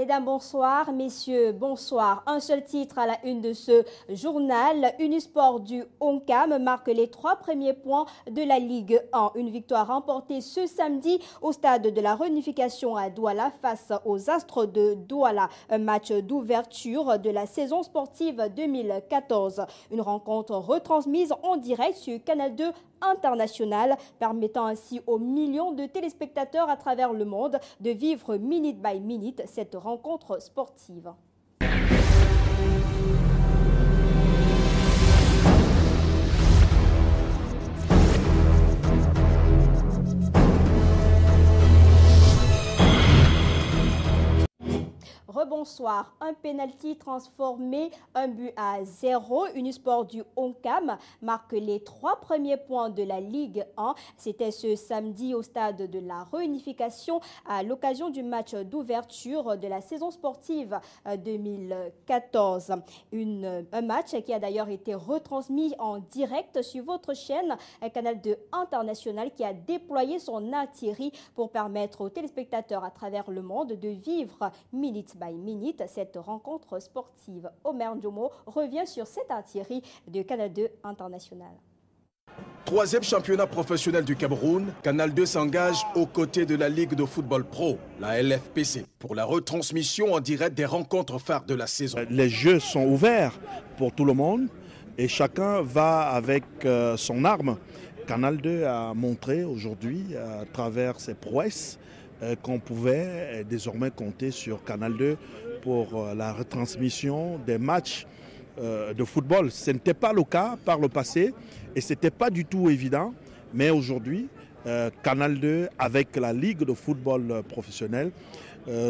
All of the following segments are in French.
Mesdames, bonsoir. Messieurs, bonsoir. Un seul titre à la une de ce journal. Unisport du Oncam marque les 3 premiers points de la Ligue 1. Une victoire remportée ce samedi au stade de la Réunification à Douala face aux Astres de Douala. Un match d'ouverture de la saison sportive 2014. Une rencontre retransmise en direct sur Canal 2 international, permettant ainsi aux millions de téléspectateurs à travers le monde de vivre minute by minute cette rencontre sportive. Rebonsoir, un pénalty transformé, 1-0. Unisport du Oncam marque les 3 premiers points de la Ligue 1. C'était ce samedi au stade de la Réunification à l'occasion du match d'ouverture de la saison sportive 2014. Un match qui a d'ailleurs été retransmis en direct sur votre chaîne Canal 2 International qui a déployé son artillerie pour permettre aux téléspectateurs à travers le monde de vivre minute by minute cette rencontre sportive. Omer Ndjomo revient sur cette artillerie de Canal 2 International. 3e championnat professionnel du Cameroun, Canal 2 s'engage aux côtés de la Ligue de football pro, la LFPC, pour la retransmission en direct des rencontres phares de la saison. Les jeux sont ouverts pour tout le monde et chacun va avec son arme. Canal 2 a montré aujourd'hui, à travers ses prouesses, qu'on pouvait désormais compter sur Canal 2 pour la retransmission des matchs de football. Ce n'était pas le cas par le passé et ce n'était pas du tout évident. Mais aujourd'hui, Canal 2 avec la Ligue de football professionnel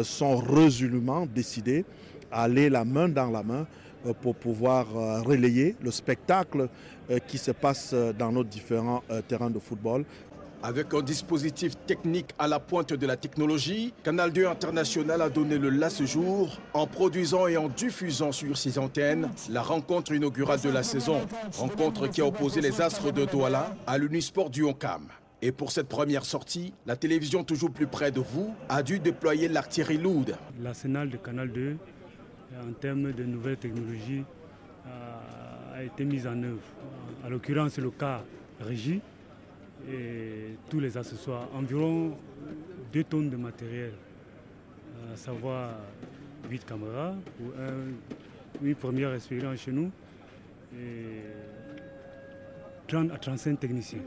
sont résolument décidés à aller la main dans la main pour pouvoir relayer le spectacle qui se passe dans nos différents terrains de football. Avec un dispositif technique à la pointe de la technologie, Canal 2 International a donné le là ce jour en produisant et en diffusant sur ses antennes la rencontre inaugurale de la saison. Rencontre qui a opposé les Astres de Douala à l'Unisport du Oncam. Et pour cette première sortie, la télévision toujours plus près de vous a dû déployer l'artillerie lourde. L'arsenal de Canal 2, en termes de nouvelles technologies, a été mis en œuvre. En l'occurrence, c'est le cas Régie. Et tous les accessoires, environ 2 tonnes de matériel, à savoir 8 caméras pour une première expérience chez nous et 30 à 35 techniciens.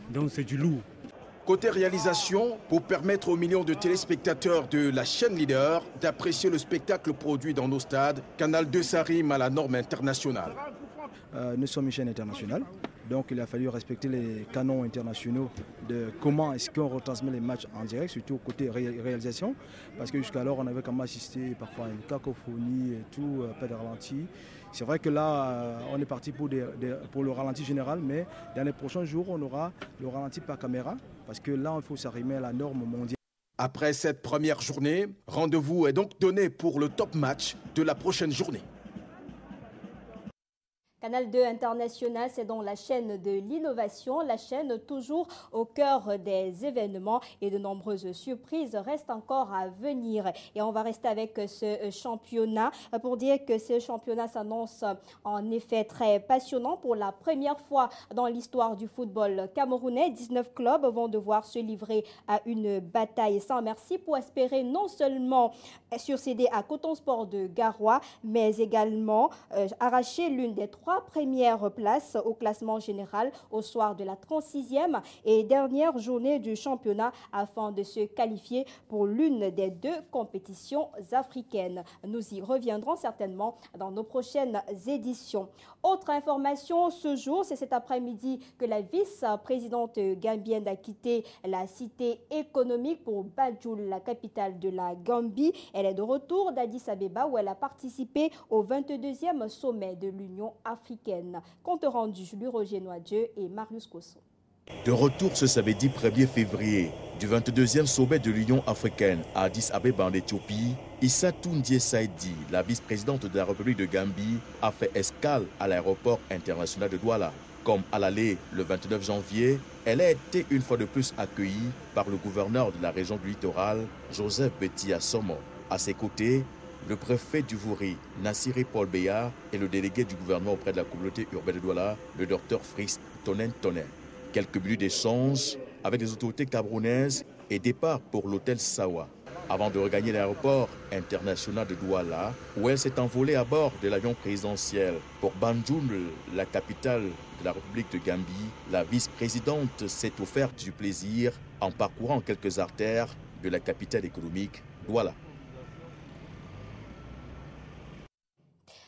Donc c'est du lourd. Côté réalisation, pour permettre aux millions de téléspectateurs de la chaîne leader d'apprécier le spectacle produit dans nos stades, Canal 2 s'arrime à la norme internationale. Nous sommes une chaîne internationale. Donc il a fallu respecter les canons internationaux de comment est-ce qu'on retransmet les matchs en direct, surtout côté réalisation. Parce que jusqu'alors on avait quand même assisté parfois à une cacophonie et tout, pas de ralenti. C'est vrai que là on est parti pour le ralenti général, mais dans les prochains jours on aura le ralenti par caméra. Parce que là il faut s'arrimer à la norme mondiale. Après cette première journée, rendez-vous est donc donné pour le top match de la prochaine journée. Canal 2 International, c'est donc la chaîne de l'innovation, la chaîne toujours au cœur des événements et de nombreuses surprises restent encore à venir. Et on va rester avec ce championnat pour dire que ce championnat s'annonce en effet très passionnant. Pour la première fois dans l'histoire du football camerounais, 19 clubs vont devoir se livrer à une bataille sans merci pour espérer non seulement surcéder à Coton Sport de Garoua, mais également arracher l'une des 3 premières places au classement général au soir de la 36e et dernière journée du championnat afin de se qualifier pour l'une des 2 compétitions africaines. Nous y reviendrons certainement dans nos prochaines éditions. Autre information ce jour, c'est cet après-midi que la vice-présidente gambienne a quitté la cité économique pour Banjul, la capitale de la Gambie. Elle est de retour d'Addis Abeba où elle a participé au 22e sommet de l'Union africaine. Compte rendu, Julie Roger Noadieu et Marius Kosso. De retour ce samedi 1er février du 22e sommet de l'Union africaine à Addis Abeba en Éthiopie, Issatu Ndiaye Saidi, la vice-présidente de la République de Gambie, a fait escale à l'aéroport international de Douala. Comme à l'aller le 29 janvier, elle a été une fois de plus accueillie par le gouverneur de la région du littoral, Joseph Betty Assomo. À ses côtés, Le préfet du Vouri, Nassiré Paul Béa, et le délégué du gouvernement auprès de la communauté urbaine de Douala, le docteur Fritz Tonen. Quelques minutes d'échange avec les autorités camerounaises et départ pour l'hôtel Sawa, avant de regagner l'aéroport international de Douala, où elle s'est envolée à bord de l'avion présidentiel pour Banjul, la capitale de la République de Gambie. La vice-présidente s'est offert du plaisir en parcourant quelques artères de la capitale économique, Douala.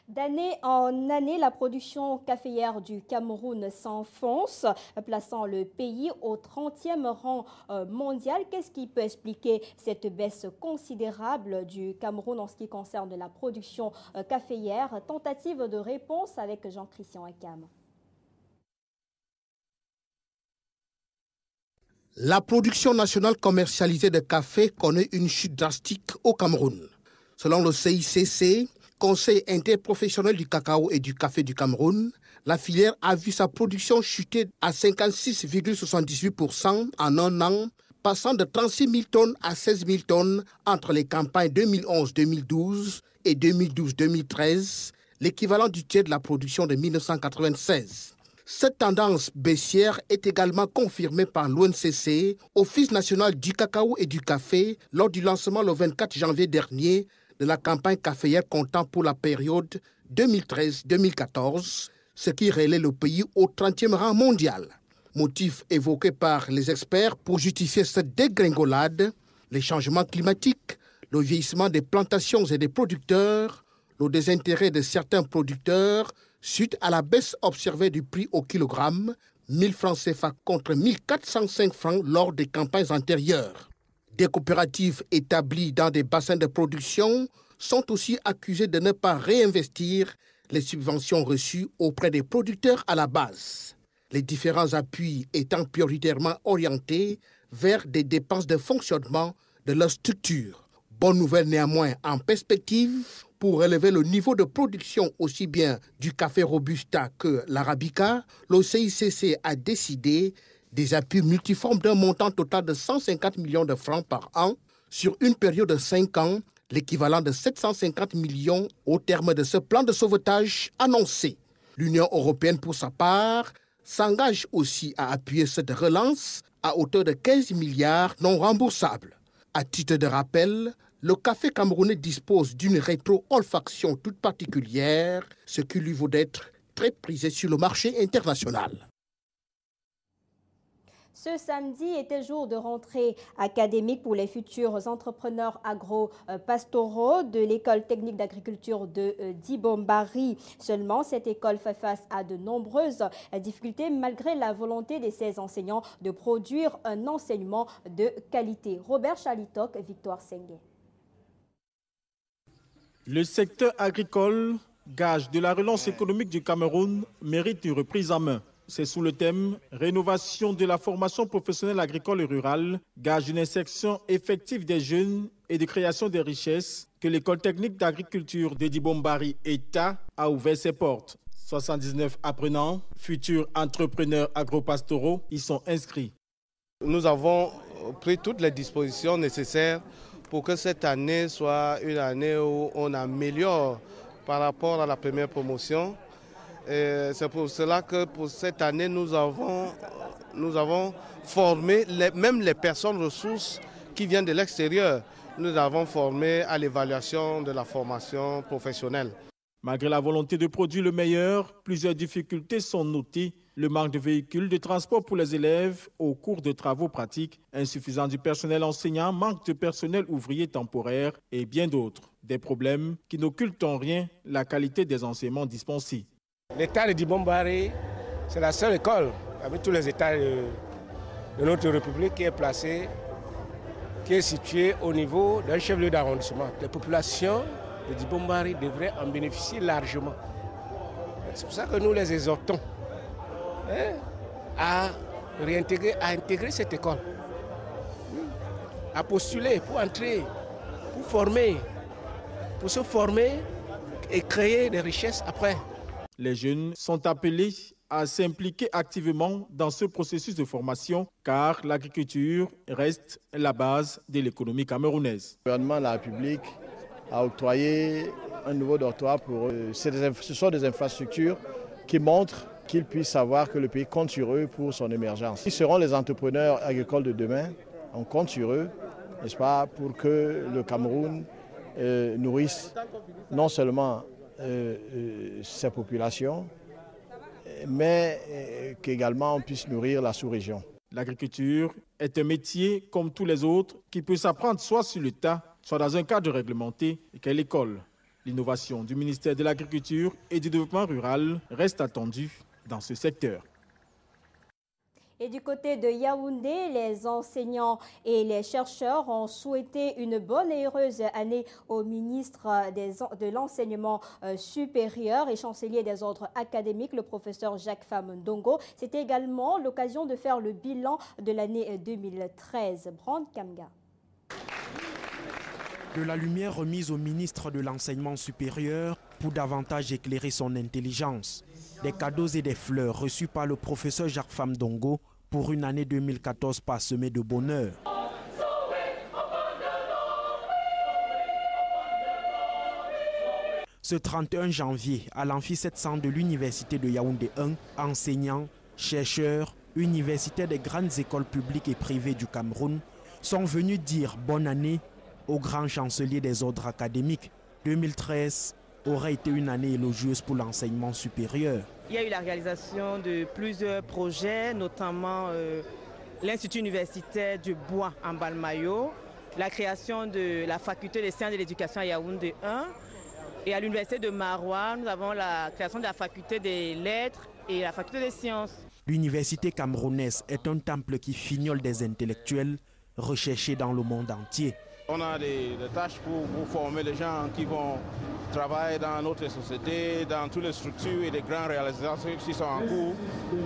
D'année en année, la production caféière du Cameroun s'enfonce, plaçant le pays au 30e rang mondial. Qu'est-ce qui peut expliquer cette baisse considérable du Cameroun en ce qui concerne la production caféière? Tentative de réponse avec Jean-Christian Akam. La production nationale commercialisée de café connaît une chute drastique au Cameroun. Selon le CICC, Conseil interprofessionnel du cacao et du café du Cameroun, la filière a vu sa production chuter à 56,78% en un an, passant de 36 000 tonnes à 16 000 tonnes entre les campagnes 2011-2012 et 2012-2013, l'équivalent du tiers de la production de 1996. Cette tendance baissière est également confirmée par l'ONCC, Office national du cacao et du café, lors du lancement le 24 janvier dernier de la campagne caféière comptant pour la période 2013-2014, ce qui relève le pays au 30e rang mondial. Motif évoqué par les experts pour justifier cette dégringolade, les changements climatiques, le vieillissement des plantations et des producteurs, le désintérêt de certains producteurs suite à la baisse observée du prix au kilogramme, 1000 francs CFA contre 1405 francs lors des campagnes antérieures. Des coopératives établies dans des bassins de production sont aussi accusées de ne pas réinvestir les subventions reçues auprès des producteurs à la base. Les différents appuis étant prioritairement orientés vers des dépenses de fonctionnement de leur structure. Bonne nouvelle néanmoins en perspective pour relever le niveau de production aussi bien du café Robusta que l'Arabica, le CICC a décidé des appuis multiformes d'un montant total de 150 millions de francs par an sur une période de 5 ans, l'équivalent de 750 millions au terme de ce plan de sauvetage annoncé. L'Union européenne, pour sa part, s'engage aussi à appuyer cette relance à hauteur de 15 milliards non remboursables. À titre de rappel, le café camerounais dispose d'une rétro-olfaction toute particulière, ce qui lui vaut d'être très prisé sur le marché international. Ce samedi était jour de rentrée académique pour les futurs entrepreneurs agro-pastoraux de l'école technique d'agriculture de Dibombari. Seulement, cette école fait face à de nombreuses difficultés malgré la volonté de ses enseignants de produire un enseignement de qualité. Robert Chalitok, Victoire Sengue. Le secteur agricole, gage de la relance économique du Cameroun, mérite une reprise en main. C'est sous le thème « Rénovation de la formation professionnelle agricole et rurale, gage d'une insertion effective des jeunes et de création des richesses » que l'école technique d'agriculture de Dibombari État a ouvert ses portes. 79 apprenants, futurs entrepreneurs agro-pastoraux, y sont inscrits. Nous avons pris toutes les dispositions nécessaires pour que cette année soit une année où on améliore par rapport à la première promotion. C'est pour cela que pour cette année, nous avons formé même les personnes ressources qui viennent de l'extérieur. Nous avons formé à l'évaluation de la formation professionnelle. Malgré la volonté de produire le meilleur, plusieurs difficultés sont notées. Le manque de véhicules de transport pour les élèves au cours de travaux pratiques, insuffisant du personnel enseignant, manque de personnel ouvrier temporaire et bien d'autres. Des problèmes qui n'occultent en rien la qualité des enseignements dispensés. L'État de Dibombari, c'est la seule école, avec tous les États de notre République, qui est placée, qui est située au niveau d'un chef-lieu d'arrondissement. Les populations de Dibombari devraient en bénéficier largement. C'est pour ça que nous les exhortons à intégrer cette école, à postuler pour entrer, pour former, pour se former et créer des richesses après. Les jeunes sont appelés à s'impliquer activement dans ce processus de formation car l'agriculture reste la base de l'économie camerounaise. Le gouvernement de la République a octroyé un nouveau dortoir pour eux. Ce sont des infrastructures qui montrent qu'ils puissent savoir que le pays compte sur eux pour son émergence. Ils seront les entrepreneurs agricoles de demain. On compte sur eux, n'est-ce pas, pour que le Cameroun nourrisse non seulement ses populations, mais qu'également on puisse nourrir la sous-région. L'agriculture est un métier comme tous les autres qui peut s'apprendre soit sur le tas, soit dans un cadre réglementé et qu'à l'école. L'innovation du ministère de l'Agriculture et du Développement rural reste attendue dans ce secteur. Et du côté de Yaoundé, les enseignants et les chercheurs ont souhaité une bonne et heureuse année au ministre de l'Enseignement supérieur et chancelier des ordres académiques, le professeur Jacques Ndongo. C'était également l'occasion de faire le bilan de l'année 2013. Brand Kamga. De la lumière remise au ministre de l'Enseignement supérieur pour davantage éclairer son intelligence. Des cadeaux et des fleurs reçus par le professeur Jacques Ndongo pour une année 2014 parsemée de bonheur. Ce 31 janvier, à l'amphi 700 de l'Université de Yaoundé 1, enseignants, chercheurs, universitaires des grandes écoles publiques et privées du Cameroun sont venus dire bonne année au grand chancelier des ordres académiques. 2013 aurait été une année élogieuse pour l'enseignement supérieur. Il y a eu la réalisation de plusieurs projets, notamment l'Institut universitaire du Bois en Balmayo, la création de la faculté des sciences de l'éducation à Yaoundé 1, et à l'université de Maroua, nous avons la création de la faculté des lettres et la faculté des sciences. L'université camerounaise est un temple qui fignole des intellectuels recherchés dans le monde entier. On a des tâches pour former les gens qui vont travailler dans notre société, dans toutes les structures et les grandes réalisations qui sont en cours.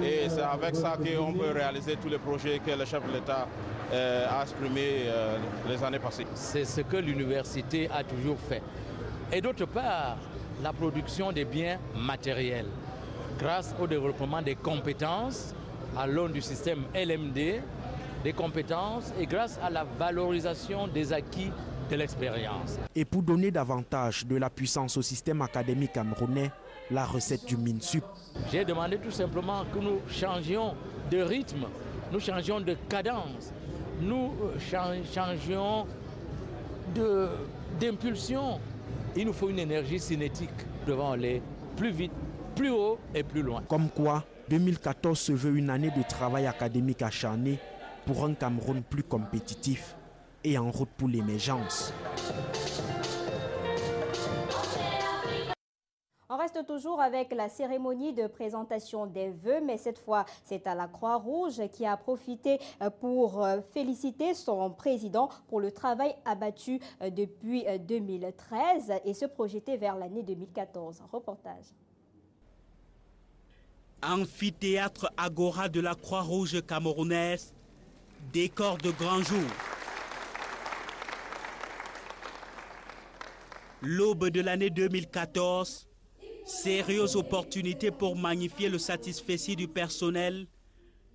Et c'est avec ça qu'on peut réaliser tous les projets que le chef de l'État a exprimés les années passées. C'est ce que l'université a toujours fait. Et d'autre part, la production des biens matériels. Grâce au développement des compétences à l'aune du système LMD, des compétences et grâce à la valorisation des acquis de l'expérience. Et pour donner davantage de la puissance au système académique camerounais, la recette du MINSUP. J'ai demandé tout simplement que nous changions de rythme, nous changions de cadence, nous changions d'impulsion. Il nous faut une énergie cinétique. Nous devons aller plus vite, plus haut et plus loin. Comme quoi, 2014 se veut une année de travail académique acharné pour un Cameroun plus compétitif et en route pour l'émergence. On reste toujours avec la cérémonie de présentation des vœux, mais cette fois, c'est à la Croix-Rouge qui a profité pour féliciter son président pour le travail abattu depuis 2013 et se projeter vers l'année 2014. Reportage. Amphithéâtre Agora de la Croix-Rouge camerounaise, décor de grand jour. L'aube de l'année 2014, sérieuse opportunité pour magnifier le satisfecit du personnel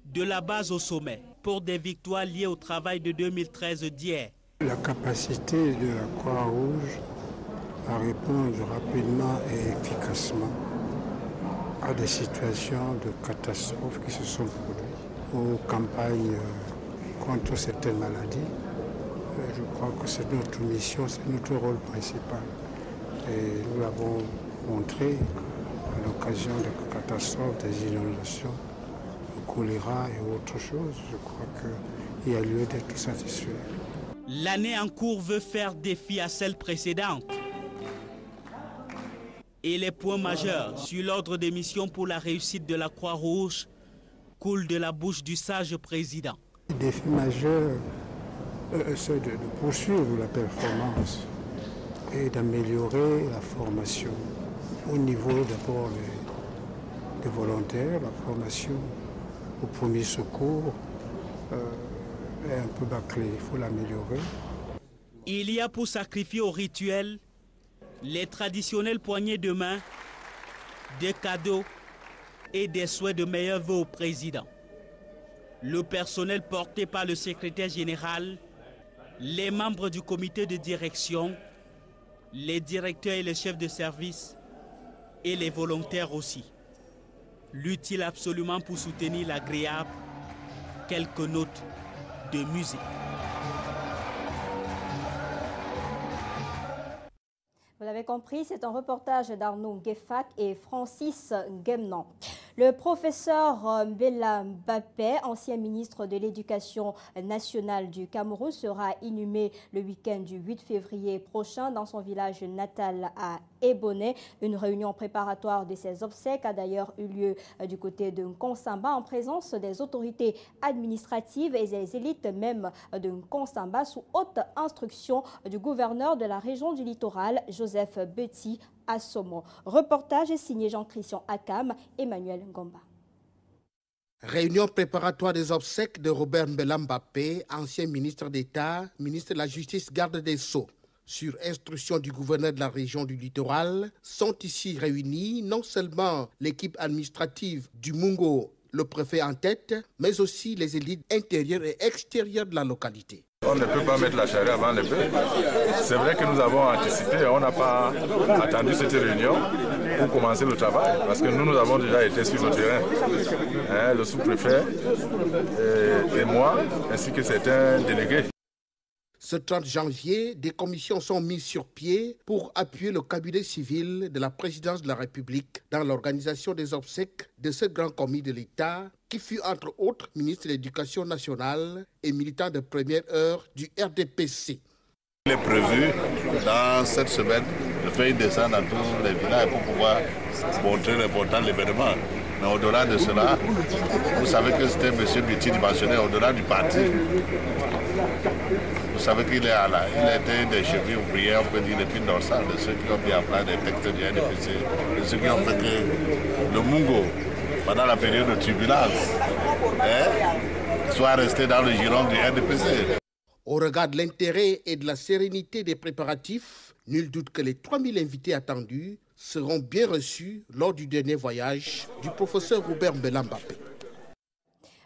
de la base au sommet pour des victoires liées au travail de 2013 d'hier. La capacité de la Croix-Rouge à répondre rapidement et efficacement à des situations de catastrophe qui se sont produites, aux campagnes contre certaines maladies. Je crois que c'est notre mission, c'est notre rôle principal. Et nous l'avons montré à l'occasion des catastrophes, des inondations, le choléra et autres choses. Je crois qu'il y a lieu d'être satisfait. L'année en cours veut faire défi à celle précédente. Et les points majeurs sur l'ordre des missions pour la réussite de la Croix-Rouge coulent de la bouche du sage président. Le défi majeur, c'est de poursuivre la performance et d'améliorer la formation au niveau d'abord des volontaires. La formation au premier secours est un peu bâclée, il faut l'améliorer. Il y a pour sacrifier au rituel les traditionnelles poignées de main, des cadeaux et des souhaits de meilleurs vœux au président. Le personnel porté par le secrétaire général, les membres du comité de direction les directeurs et les chefs de service et les volontaires aussi. L'utile absolument pour soutenir l'agréable, quelques notes de musique. Vous l'avez compris, c'est un reportage d'Arnaud Gueffak et Francis Guemnan. Le professeur Mbela Mbappé, ancien ministre de l'Éducation nationale du Cameroun, sera inhumé le week-end du 8 février prochain dans son village natal à Ebonné. Une réunion préparatoire de ses obsèques a d'ailleurs eu lieu du côté de Nkonsamba en présence des autorités administratives et des élites même de Nkonsamba sous haute instruction du gouverneur de la région du littoral, Joseph Betty Assomo. Reportage signé Jean-Christian Akam, Emmanuel Ngomba. Réunion préparatoire des obsèques de Robert Mbela Mbappé, ancien ministre d'État, ministre de la Justice, garde des Sceaux. Sur instruction du gouverneur de la région du littoral, sont ici réunis non seulement l'équipe administrative du Mungo, le préfet en tête, mais aussi les élites intérieures et extérieures de la localité. On ne peut pas mettre la charrue avant le bœuf. C'est vrai que nous avons anticipé, on n'a pas attendu cette réunion pour commencer le travail, parce que nous avons déjà été sur le terrain. Le sous-préfet et moi, ainsi que certains délégués. Ce 30 janvier, des commissions sont mises sur pied pour appuyer le cabinet civil de la présidence de la République dans l'organisation des obsèques de ce grand commis de l'État qui fut entre autres ministre de l'Éducation nationale et militant de première heure du RDPC. Il est prévu dans cette semaine de faire une descente dans tous les villages pour pouvoir montrer l'important de l'événement. Mais au-delà de cela, vous savez que c'était M. Betty dimensionné au-delà du parti. Vous savez qu'il est il a été des chevilles ouvrières, on peut dire l'épine dorsale de ceux qui ont mis en place des textes du RDPC, de ceux qui ont fait que le Mungo, pendant la période de turbulence, soit resté dans le giron du RDPC. Au regard de l'intérêt et de la sérénité des préparatifs, nul doute que les 3000 invités attendus seront bien reçus lors du dernier voyage du professeur Robert Mbela Mbappé.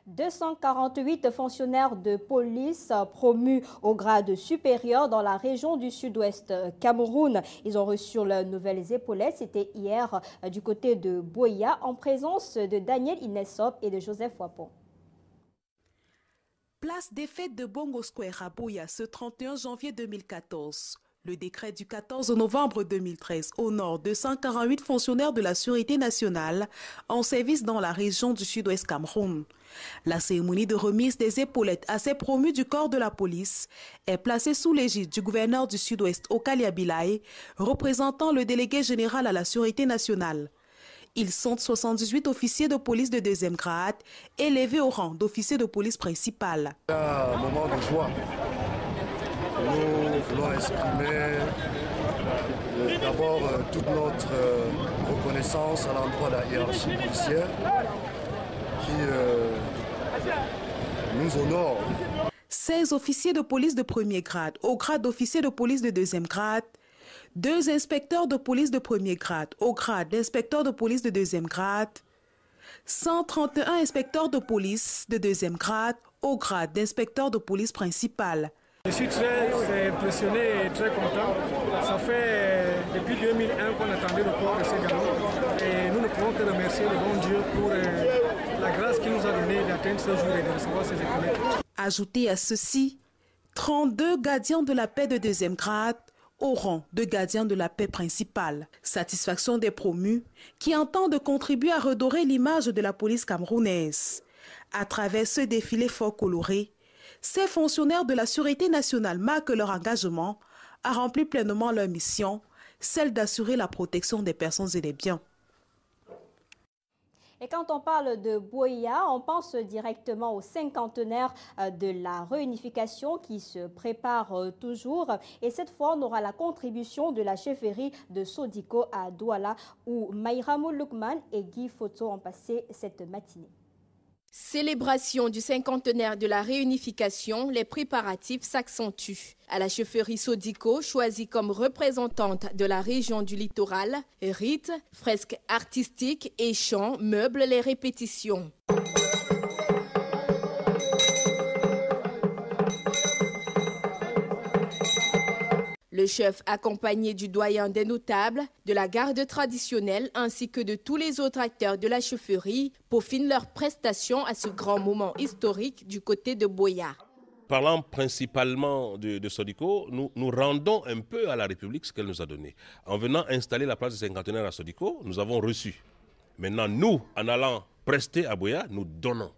248 fonctionnaires de police promus au grade supérieur dans la région du sud-ouest Cameroun. Ils ont reçu leurs nouvelles épaulettes. C'était hier du côté de Boya en présence de Daniel Inessop et de Joseph Wapon. Place des fêtes de Bongo Square à Boya ce 31 janvier 2014. Le décret du 14 novembre 2013 honore 248 fonctionnaires de la Sûreté nationale en service dans la région du sud-ouest Cameroun. La cérémonie de remise des épaulettes à ces promus du corps de la police est placée sous l'égide du gouverneur du sud-ouest Okali Abilaye, représentant le délégué général à la Sûreté nationale. Ils sont 78 officiers de police de deuxième grade, élevés au rang d'officier de police principal. Un moment de joie. Nous voulons exprimer d'abord toute notre reconnaissance à l'endroit de la hiérarchie policière qui nous honore. 16 officiers de police de premier grade au grade d'officier de police de deuxième grade, 2 inspecteurs de police de premier grade au grade d'inspecteur de police de deuxième grade, 131 inspecteurs de police de deuxième grade au grade d'inspecteur de police principal. Je suis très impressionné et très content. Ça fait depuis 2001 qu'on attendait le corps de ces galons. Et nous ne pouvons que remercier le bon Dieu pour la grâce qu'il nous a donnée d'atteindre ce jour et de recevoir ces épaulettes. Ajoutez à ceci 32 gardiens de la paix de deuxième grade au rang de gardiens de la paix principale. Satisfaction des promus qui entendent contribuer à redorer l'image de la police camerounaise. À travers ce défilé fort coloré, ces fonctionnaires de la Sûreté nationale marquent leur engagement à remplir pleinement leur mission, celle d'assurer la protection des personnes et des biens. Et quand on parle de Boya, on pense directement au cinquantenaire de la réunification qui se prépare toujours. Et cette fois, on aura la contribution de la chefferie de Sodiko à Douala, où Maïramou Lukman et Guy Foto ont passé cette matinée. Célébration du cinquantenaire de la réunification, les préparatifs s'accentuent. À la chefferie Sodiko, choisie comme représentante de la région du littoral, rites, fresques artistiques et chants meublent les répétitions. Le chef, accompagné du doyen des notables, de la garde traditionnelle ainsi que de tous les autres acteurs de la chaufferie, peaufinent leurs prestations à ce grand moment historique du côté de Buea. Parlant principalement de Sodico, nous rendons un peu à la République ce qu'elle nous a donné. En venant installer la place des cinquantenaires à Sodico, nous avons reçu. Maintenant, nous, en allant prester à Buea, nous donnons.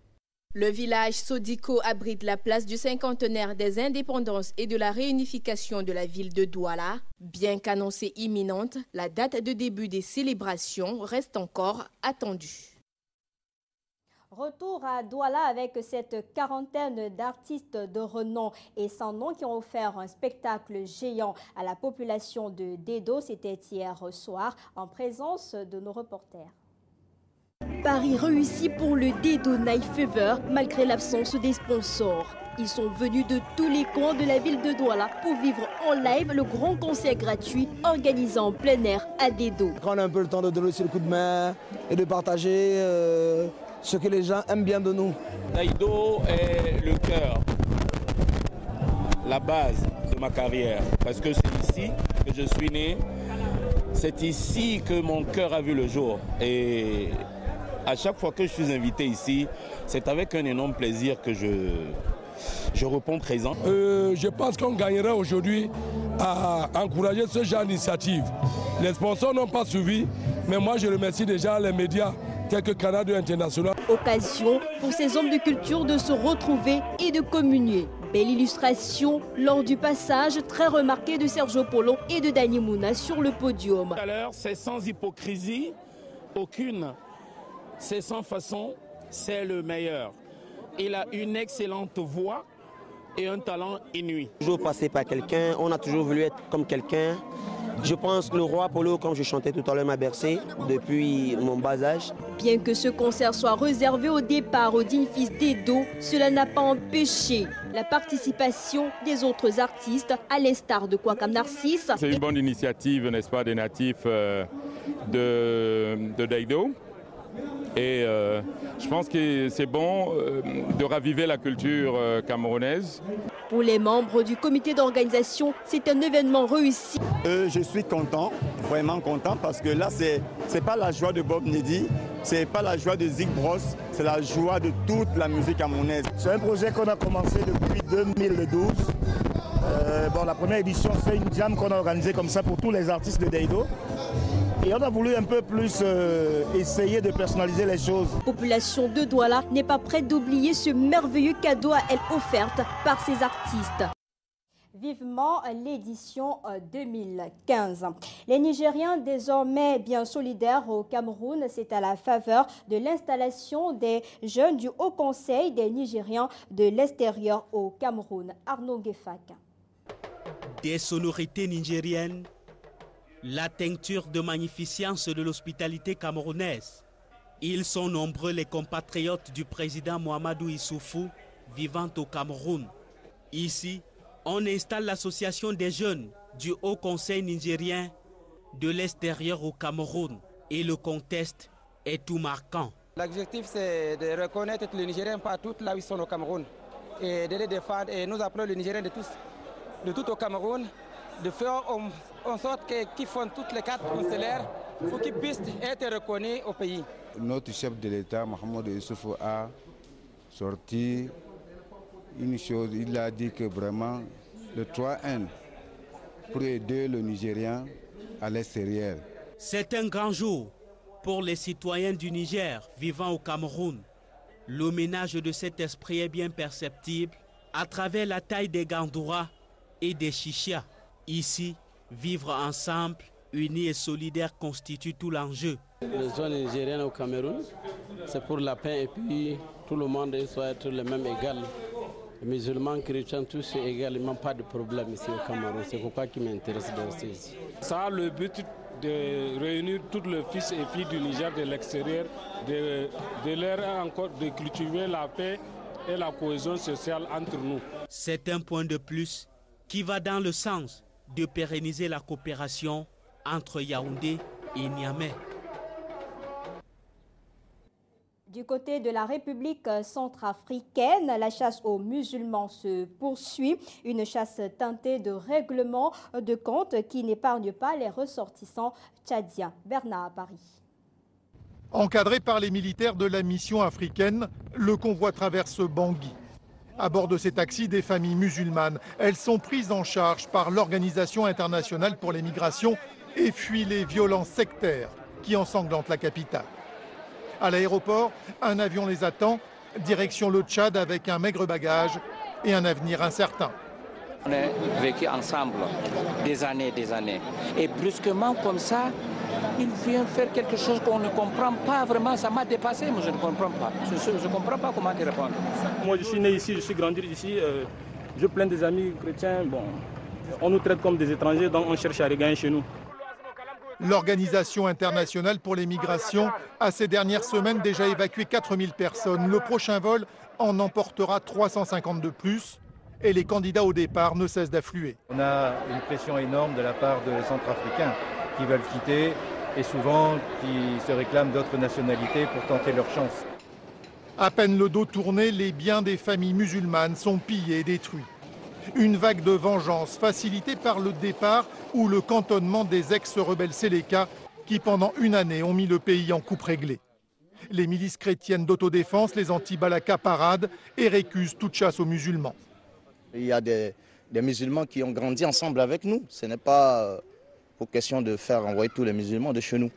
Le village Sodico abrite la place du cinquantenaire des indépendances et de la réunification de la ville de Douala. Bien qu'annoncée imminente, la date de début des célébrations reste encore attendue. Retour à Douala avec cette quarantaine d'artistes de renom et sans nom qui ont offert un spectacle géant à la population de Dedo. C'était hier soir en présence de nos reporters. Paris réussi pour le Dedo Night Fever malgré l'absence des sponsors. Ils sont venus de tous les coins de la ville de Douala pour vivre en live le grand concert gratuit organisé en plein air à Dedo. Quand on a un peu le temps de donner aussi le coup de main et de partager ce que les gens aiment bien de nous. Dedo est le cœur, la base de ma carrière parce que c'est ici que je suis né, c'est ici que mon cœur a vu le jour et à chaque fois que je suis invité ici, c'est avec un énorme plaisir que je réponds présent. Je pense qu'on gagnerait aujourd'hui à encourager ce genre d'initiative. Les sponsors n'ont pas suivi, mais moi je remercie déjà les médias tels que Canal 2 International. Occasion pour ces hommes de culture de se retrouver et de communier. Belle illustration lors du passage très remarqué de Sergio Polo et de Dani Mouna sur le podium. Tout à l'heure, c'est sans hypocrisie aucune. C'est sans façon, c'est le meilleur. Il a une excellente voix et un talent inouï. Toujours passé par quelqu'un, on a toujours voulu être comme quelqu'un. Je pense que le roi Polo, comme je chantais tout à l'heure, m'a bercé depuis mon bas âge. Bien que ce concert soit réservé au départ aux dignes fils d'Edo, cela n'a pas empêché la participation des autres artistes, à l'instar de Kwakam Narcisse. C'est une bonne initiative, n'est-ce pas, des natifs de Dedo. Et je pense que c'est bon de raviver la culture camerounaise. Pour les membres du comité d'organisation, c'est un événement réussi. Je suis content, vraiment content, parce que là, c'est pas la joie de Bob Nedi, c'est pas la joie de Zig Bros, c'est la joie de toute la musique camerounaise. C'est un projet qu'on a commencé depuis 2012. La première édition, c'est une jam qu'on a organisée comme ça pour tous les artistes de Dedo. Et on a voulu un peu plus essayer de personnaliser les choses. La population de Douala n'est pas prête d'oublier ce merveilleux cadeau à elle offerte par ses artistes. Vivement l'édition 2015. Les Nigériens, désormais bien solidaires au Cameroun, c'est à la faveur de l'installation des jeunes du Haut Conseil des Nigérians de l'extérieur au Cameroun. Arnaud Gueffak. Des sonorités nigériennes, la teinture de magnificence de l'hospitalité camerounaise. Ils sont nombreux les compatriotes du président Mahamadou Issoufou vivant au Cameroun. Ici, on installe l'association des jeunes du Haut Conseil nigérien de l'extérieur au Cameroun et le contexte est tout marquant. L'objectif, c'est de reconnaître les Nigériens partout là où ils sont au Cameroun et de les défendre. Et nous appelons les Nigériens de tout au Cameroun de faire en sorte qu'ils font toutes les cartes consulaires pour qu'ils puissent être reconnus au pays. Notre chef de l'État, Mahamadou Issoufou, a sorti une chose. Il a dit que vraiment le 3N pour aider le Nigérien à l'extérieur. C'est un grand jour pour les citoyens du Niger vivant au Cameroun. L'hommage de cet esprit est bien perceptible à travers la taille des gandoura et des chichas. Ici, vivre ensemble, unis et solidaires constitue tout l'enjeu. Les jeunes nigériens au Cameroun, c'est pour la paix et puis tout le monde doit être le même égal. Les musulmans, chrétiens, tous également, pas de problème ici au Cameroun. C'est pourquoi qui m'intéresse de rester ici. Ça a le but de réunir tous les fils et filles du Niger de l'extérieur, de leur encore de cultiver la paix et la cohésion sociale entre nous. C'est un point de plus qui va dans le sens de pérenniser la coopération entre Yaoundé et Niamey. Du côté de la République centrafricaine, la chasse aux musulmans se poursuit. Une chasse teintée de règlement de compte qui n'épargne pas les ressortissants tchadiens. Bernard à Paris. Encadré par les militaires de la mission africaine, le convoi traverse Bangui. À bord de ces taxis, des familles musulmanes. Elles sont prises en charge par l'Organisation internationale pour les migrations et fuient les violences sectaires qui ensanglantent la capitale. À l'aéroport, un avion les attend, direction le Tchad avec un maigre bagage et un avenir incertain. On a vécu ensemble des années. Et brusquement comme ça, il vient faire quelque chose qu'on ne comprend pas vraiment. Ça m'a dépassé, moi je ne comprends pas. Je ne comprends pas comment te répondre. Moi je suis né ici, je suis grandi ici. Je plains des amis chrétiens. Bon, on nous traite comme des étrangers, donc on cherche à regagner chez nous. L'Organisation internationale pour les migrations a ces dernières semaines déjà évacué 4000 personnes. Le prochain vol en emportera 350 de plus et les candidats au départ ne cessent d'affluer. On a une pression énorme de la part de Centrafricains qui veulent quitter et souvent qui se réclament d'autres nationalités pour tenter leur chance. À peine le dos tourné, les biens des familles musulmanes sont pillés et détruits. Une vague de vengeance facilitée par le départ ou le cantonnement des ex-rebelles Séléka qui pendant une année ont mis le pays en coupe réglée. Les milices chrétiennes d'autodéfense, les anti-Balaka paradent et récusent toute chasse aux musulmans. Il y a des musulmans qui ont grandi ensemble avec nous. Ce n'est pas pour question de faire envoyer tous les musulmans de chez nous.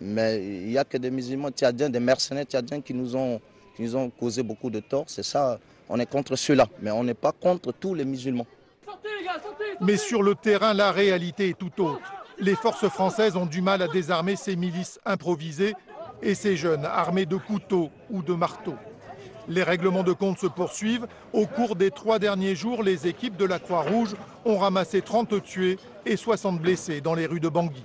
Mais il n'y a que des musulmans tchadiens, des mercenaires tchadiens qui nous ont causé beaucoup de tort. C'est ça, on est contre ceux-là, mais on n'est pas contre tous les musulmans. Mais sur le terrain, la réalité est tout autre. Les forces françaises ont du mal à désarmer ces milices improvisées et ces jeunes armés de couteaux ou de marteaux. Les règlements de compte se poursuivent. Au cours des 3 derniers jours, les équipes de la Croix-Rouge ont ramassé 30 tués et 60 blessés dans les rues de Bangui.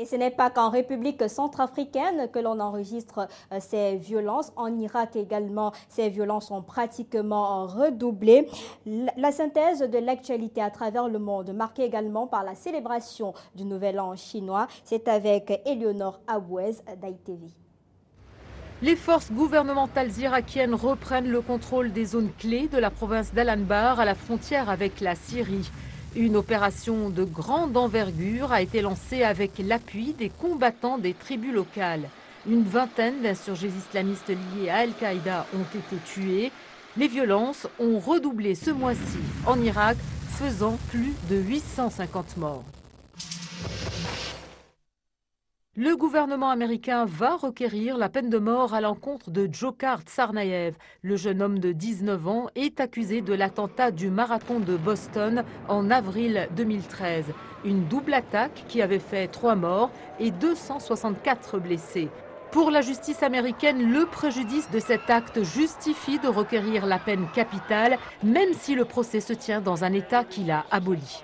Et ce n'est pas qu'en République centrafricaine que l'on enregistre ces violences. En Irak également, ces violences ont pratiquement redoublé. La synthèse de l'actualité à travers le monde, marquée également par la célébration du Nouvel An chinois, c'est avec Éléonore Abouez d'ITV. Les forces gouvernementales irakiennes reprennent le contrôle des zones clés de la province d'Al-Anbar à la frontière avec la Syrie. Une opération de grande envergure a été lancée avec l'appui des combattants des tribus locales. Une vingtaine d'insurgés islamistes liés à Al-Qaïda ont été tués. Les violences ont redoublé ce mois-ci en Irak, faisant plus de 850 morts. Le gouvernement américain va requérir la peine de mort à l'encontre de Dzhokhar Tsarnaev. Le jeune homme de 19 ans est accusé de l'attentat du marathon de Boston en avril 2013. Une double attaque qui avait fait 3 morts et 264 blessés. Pour la justice américaine, le préjudice de cet acte justifie de requérir la peine capitale, même si le procès se tient dans un État qui l'a aboli.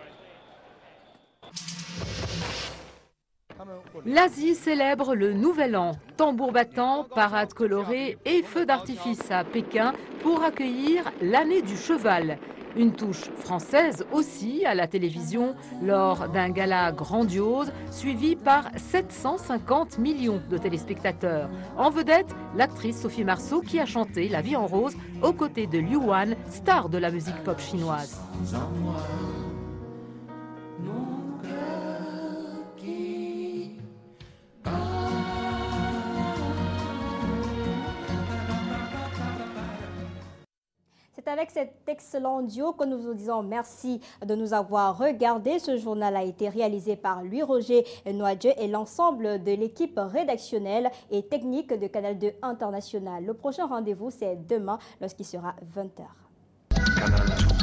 L'Asie célèbre le Nouvel An. Tambour battant, parade colorée et feux d'artifice à Pékin pour accueillir l'année du cheval. Une touche française aussi à la télévision lors d'un gala grandiose suivi par 750 millions de téléspectateurs. En vedette, l'actrice Sophie Marceau qui a chanté La vie en rose aux côtés de Liu Wan, star de la musique pop chinoise. C'est avec cet excellent duo que nous vous disons merci de nous avoir regardés. Ce journal a été réalisé par Louis-Roger Noadieu et l'ensemble de l'équipe rédactionnelle et technique de Canal 2 International. Le prochain rendez-vous, c'est demain lorsqu'il sera 20h.